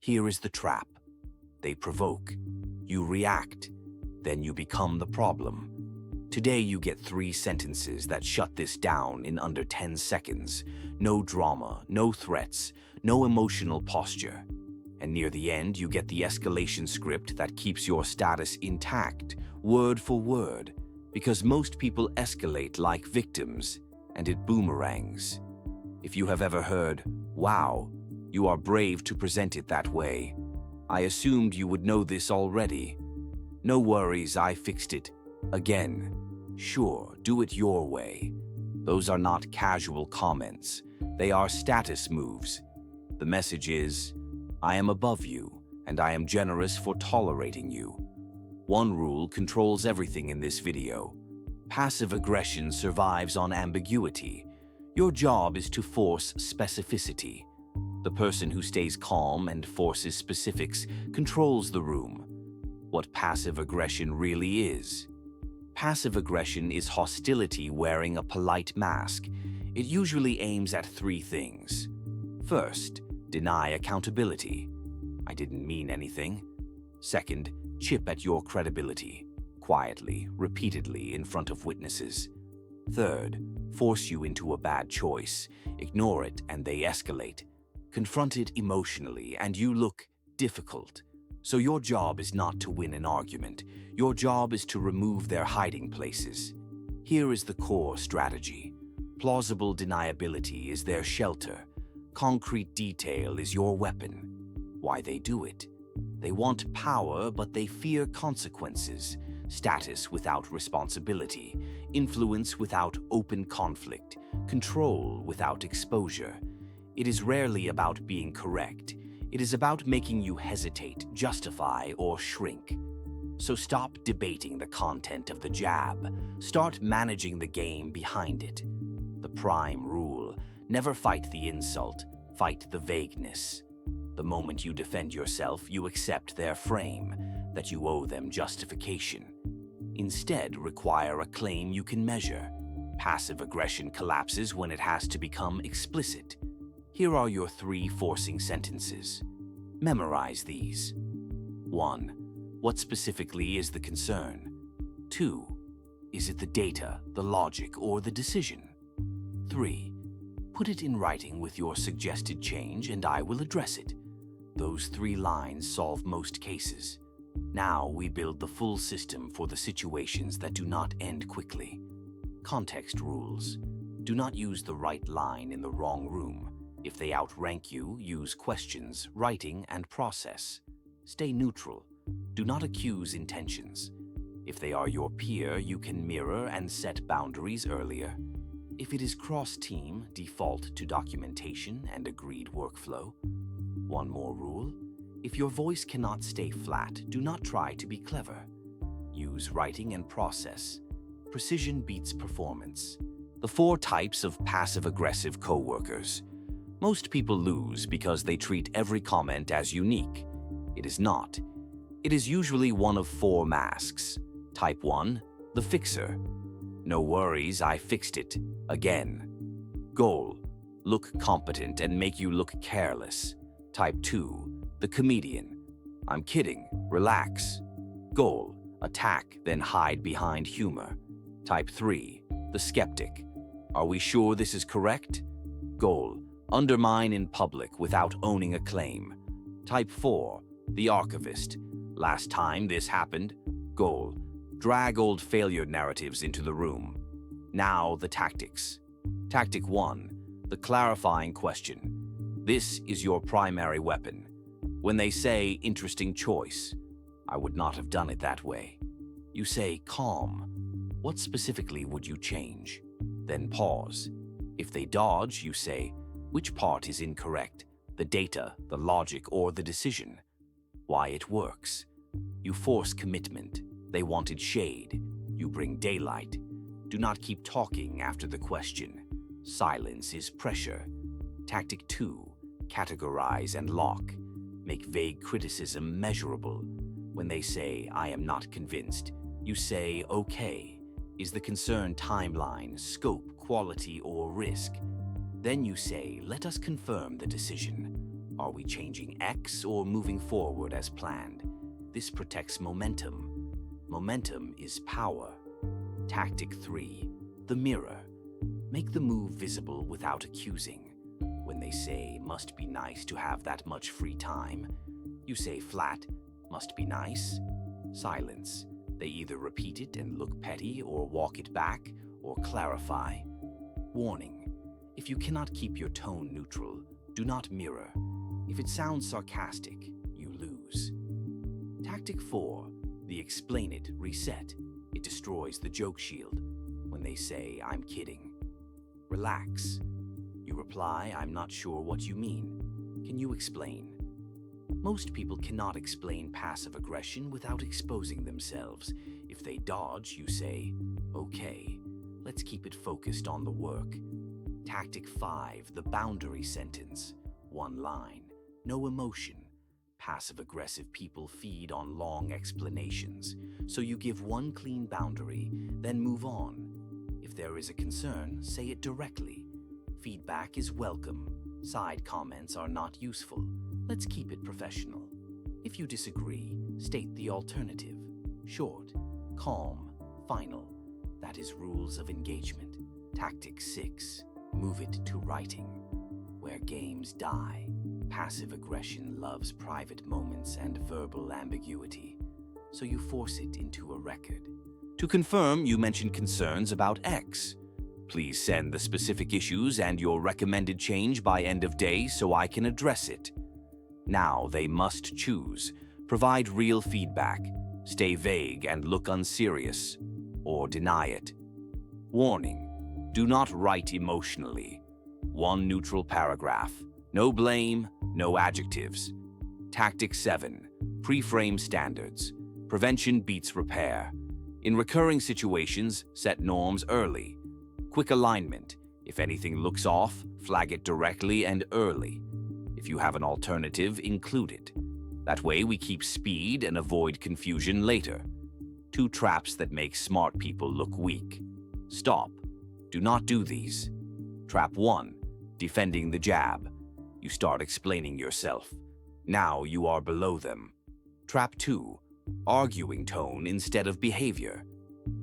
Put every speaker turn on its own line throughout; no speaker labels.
Here is the trap. They provoke. You react. Then you become the problem. Today you get 3 sentences that shut this down in under 10 seconds. No drama, no threats, no emotional posture. And near the end, you get the escalation script that keeps your status intact, word for word, because most people escalate like victims, and it boomerangs. If you have ever heard, "Wow," you are brave to present it that way. I assumed you would know this already. No worries, I fixed it. Again. Sure, do it your way. Those are not casual comments. They are status moves. The message is, I am above you, and I am generous for tolerating you. One rule controls everything in this video. Passive aggression survives on ambiguity. Your job is to force specificity. The person who stays calm and forces specifics controls the room. What passive aggression really is. Passive aggression is hostility wearing a polite mask. It usually aims at 3 things. First, deny accountability. I didn't mean anything. Second, chip at your credibility, quietly, repeatedly in front of witnesses. Third, force you into a bad choice. Ignore it and they escalate. Confront it emotionally and you look difficult. So your job is not to win an argument. Your job is to remove their hiding places. Here is the core strategy. Plausible deniability is their shelter. Concrete detail is your weapon. Why they do it? They want power, but they fear consequences. Status without responsibility. Influence without open conflict. Control without exposure. It is rarely about being correct. It is about making you hesitate, justify, or shrink. So stop debating the content of the jab. Start managing the game behind it. The prime rule: never fight the insult, fight the vagueness. The moment you defend yourself, you accept their frame, that you owe them justification. Instead, require a claim you can measure. Passive aggression collapses when it has to become explicit. Here are your 3 forcing sentences. Memorize these. 1. What specifically is the concern? 2. Is it the data, the logic, or the decision? 3. Put it in writing with your suggested change and I will address it. Those 3 lines solve most cases. Now we build the full system for the situations that do not end quickly. Context rules. Do not use the right line in the wrong room. If they outrank you, use questions, writing, and process. Stay neutral. Do not accuse intentions. If they are your peer, you can mirror and set boundaries earlier. If it is cross-team, default to documentation and agreed workflow. One more rule. If your voice cannot stay flat, do not try to be clever. Use writing and process. Precision beats performance. The 4 types of passive-aggressive coworkers. Most people lose because they treat every comment as unique. It is not. It is usually one of 4 masks. Type 1, the fixer. No worries, I fixed it. Again. Goal, look competent and make you look careless. Type 2, the comedian. I'm kidding, relax. Goal, attack, then hide behind humor. Type 3, the skeptic. Are we sure this is correct? Goal, undermine in public without owning a claim. Type 4, the archivist. Last time this happened. Goal, drag old failure narratives into the room. Now the tactics. Tactic 1, the clarifying question. This is your primary weapon. When they say interesting choice, I would not have done it that way. You say calm. What specifically would you change? Then pause. If they dodge, you say, which part is incorrect? The data, the logic, or the decision? Why it works. You force commitment. They wanted shade. You bring daylight. Do not keep talking after the question. Silence is pressure. Tactic 2, categorize and lock. Make vague criticism measurable. When they say, I am not convinced, you say, okay. Is the concern timeline, scope, quality, or risk? Then you say, let us confirm the decision. Are we changing X or moving forward as planned? This protects momentum. Momentum is power. Tactic 3. The mirror. Make the move visible without accusing. When they say, must be nice to have that much free time, you say flat, must be nice. Silence. They either repeat it and look petty or walk it back or clarify. Warning. If you cannot keep your tone neutral, do not mirror. If it sounds sarcastic, you lose. Tactic 4. The explain it, reset. It destroys the joke shield. When they say, I'm kidding. Relax. You reply, I'm not sure what you mean. Can you explain? Most people cannot explain passive aggression without exposing themselves. If they dodge, you say, okay, let's keep it focused on the work. Tactic 5. The boundary sentence. One line. No emotion. Passive-aggressive people feed on long explanations, so you give one clean boundary, then move on. If there is a concern, say it directly. Feedback is welcome. Side comments are not useful. Let's keep it professional. If you disagree, state the alternative. Short, calm, final. That is rules of engagement. Tactic 6. Move it to writing. Where games die. Passive aggression loves private moments and verbal ambiguity, so you force it into a record. To confirm, you mention concerns about X. Please send the specific issues and your recommended change by end of day so I can address it. Now they must choose. Provide real feedback. Stay vague and look unserious, or deny it. Warning: do not write emotionally. One neutral paragraph. No blame, no adjectives. Tactic 7. Pre-frame standards. Prevention beats repair. In recurring situations, set norms early. Quick alignment. If anything looks off, flag it directly and early. If you have an alternative, include it. That way we keep speed and avoid confusion later. 2 traps that make smart people look weak. Stop. Do not do these. Trap 1. Defending the jab. You start explaining yourself. Now you are below them. Trap 2. Arguing tone instead of behavior.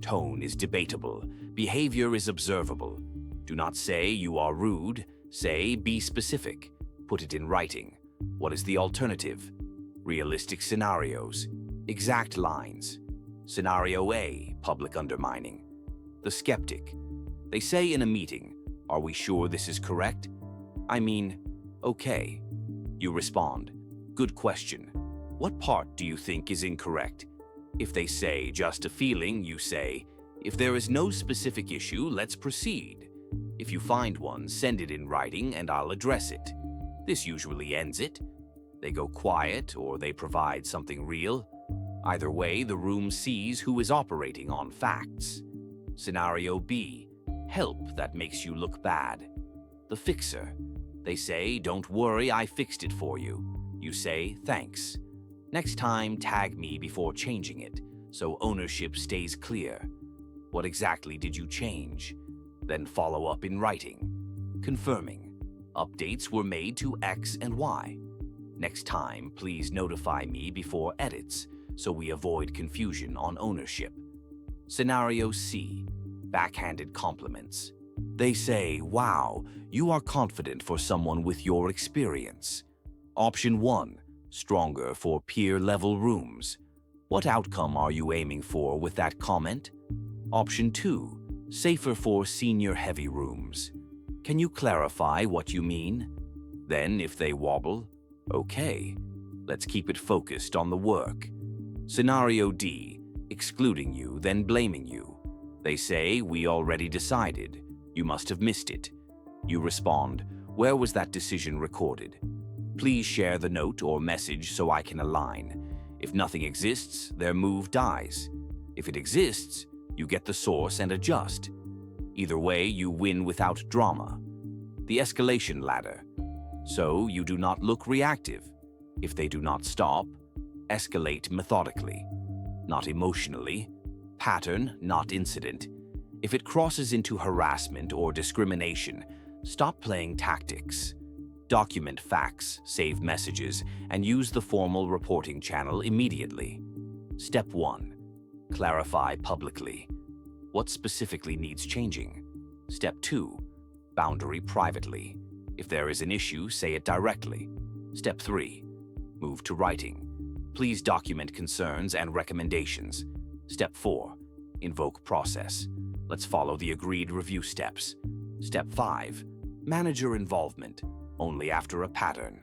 Tone is debatable. Behavior is observable. Do not say you are rude. Say be specific. Put it in writing. What is the alternative? Realistic scenarios. Exact lines. Scenario A, public undermining. The skeptic. They say in a meeting, are we sure this is correct? I mean, okay. You respond, good question. What part do you think is incorrect? If they say just a feeling, you say, if there is no specific issue, let's proceed. If you find one, send it in writing and I'll address it. This usually ends it. They go quiet or they provide something real. Either way, the room sees who is operating on facts. Scenario B, help that makes you look bad. The fixer. They say, don't worry, I fixed it for you. You say, thanks. Next time, tag me before changing it, so ownership stays clear. What exactly did you change? Then follow up in writing, confirming. Updates were made to X and Y. Next time, please notify me before edits, so we avoid confusion on ownership. Scenario C, backhanded compliments. They say, wow, you are confident for someone with your experience. Option 1, stronger for peer-level rooms. What outcome are you aiming for with that comment? Option 2, safer for senior-heavy rooms. Can you clarify what you mean? Then, if they wobble, okay, let's keep it focused on the work. Scenario D, excluding you, then blaming you. They say, we already decided. You must have missed it. You respond, where was that decision recorded? Please share the note or message so I can align. If nothing exists, their move dies. If it exists, you get the source and adjust. Either way, you win without drama. The escalation ladder. So you do not look reactive. If they do not stop, escalate methodically, not emotionally. Pattern, not incident. If it crosses into harassment or discrimination, stop playing tactics. Document facts, save messages, and use the formal reporting channel immediately. Step 1. Clarify publicly. What specifically needs changing? Step 2. Boundary privately. If there is an issue, say it directly. Step 3. Move to writing. Please document concerns and recommendations. Step 4. Invoke process. Let's follow the agreed review steps. Step 5. Manager involvement, only after a pattern.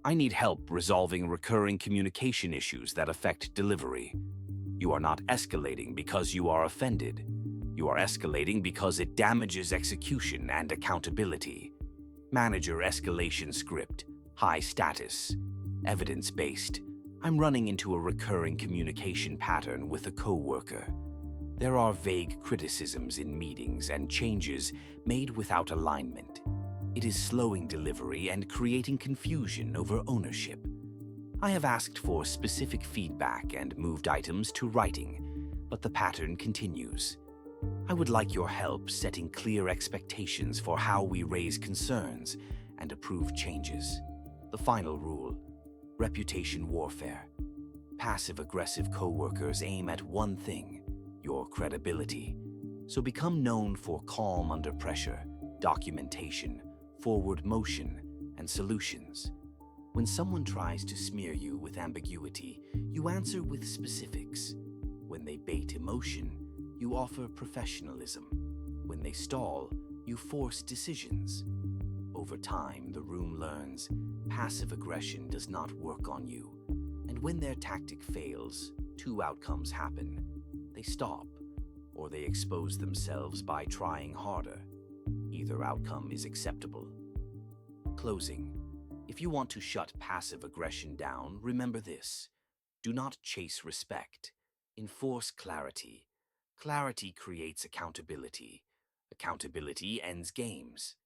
I need help resolving recurring communication issues that affect delivery. You are not escalating because you are offended. You are escalating because it damages execution and accountability. Manager escalation script, high status, evidence-based. I'm running into a recurring communication pattern with a coworker. There are vague criticisms in meetings and changes made without alignment. It is slowing delivery and creating confusion over ownership. I have asked for specific feedback and moved items to writing, but the pattern continues. I would like your help setting clear expectations for how we raise concerns and approve changes. The final rule: reputation warfare. Passive-aggressive coworkers aim at one thing: your credibility. So become known for calm under pressure, documentation, forward motion, and solutions. When someone tries to smear you with ambiguity, you answer with specifics. When they bait emotion, you offer professionalism. When they stall, you force decisions. Over time, the room learns passive aggression does not work on you. And when their tactic fails, two outcomes happen. They stop, or they expose themselves by trying harder. Either outcome is acceptable. Closing. If you want to shut passive aggression down, remember this: do not chase respect. Enforce clarity. Clarity creates accountability. Accountability ends games.